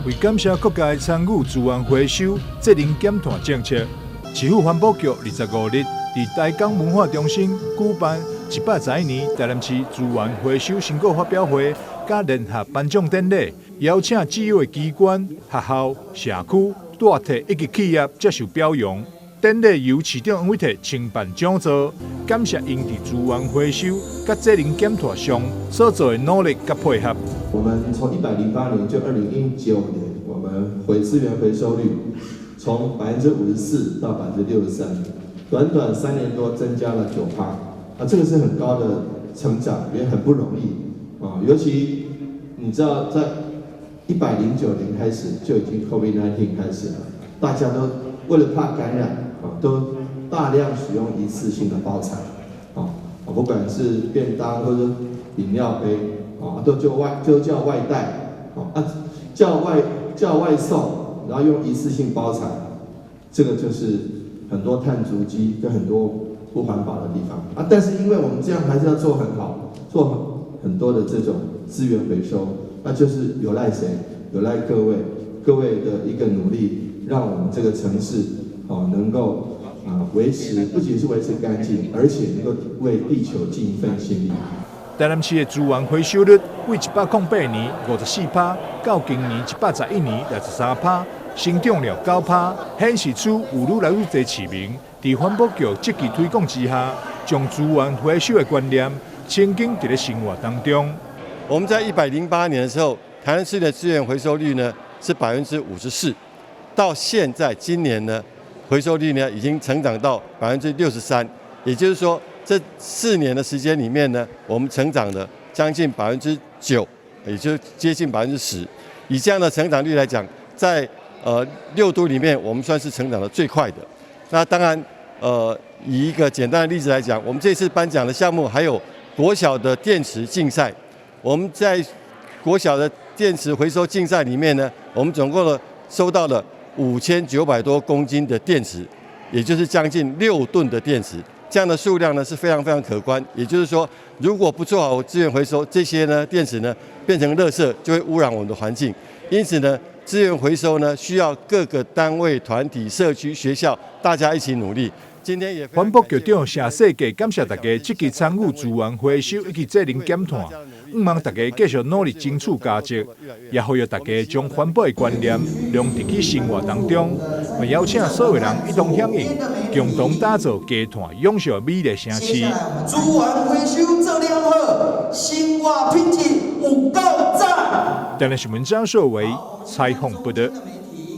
为感谢各界参与资源回收责任减碳政策，市府环保局25日伫台港文化中心举办111年台南市资源回收成果发表会，甲联合颁奖典礼，邀请主要的机关、学校、社区、大体以及企业接受表扬。典礼由市长王伟棣承办讲座，感谢因伫资源回收甲责任减碳上所做的努力甲配合。我们从108年就2019年，我们资源回收率从54%到63%，短短3年多增加了9%，这个是很高的成长，也很不容易啊。尤其你知道，在109年开始就已经 COVID-19 开始了，大家都为了怕感染都大量使用一次性的包材不管是便当或者饮料杯都叫外带叫外送，然后用一次性包材，这个就是很多碳足迹跟很多不环保的地方但是因为我们这样还是要做很好，做很多的这种资源回收，那就是有赖谁？有赖各位的一个努力，让我们这个城市能够维持，不仅是维持干净，而且能够为地球尽一份心力。台南市的资源回收率为108年54%到今年111年63%，成长了9%，显示出有愈来愈多市民在环保局积极推广之下，将资源回收的观念曾经在生活当中。我们在108年的时候，台南市的资源回收率呢是54%，到现在今年呢，回收率呢已经成长到63%，也就是说，这4年的时间里面呢，我们成长了将近9%，也就接近10%。以这样的成长率来讲，在6都里面，我们算是成长的最快的。那当然，以一个简单的例子来讲，我们这次颁奖的项目还有国小的电池竞赛。我们在国小的电池回收竞赛里面呢，我们总共收到了5900多公斤的电池，也就是将近6吨的电池。这样的数量呢是非常非常可观。也就是说，如果不做好资源回收，这些呢电池呢变成垃圾，就会污染我们的环境。因此呢，资源回收呢需要各个单位、团体、社区、学校大家一起努力。今天也环保局长谢世界感谢大家积极参与资源回收以及责任减碳，希望大家继续努力争取价值，也呼吁大家将环保的观念融入去生活当中，也邀请所有人一同响应，共同打造低碳永续美丽城市。资源回收做了好，生活品质有够赞。台南新闻张硕维采访报道。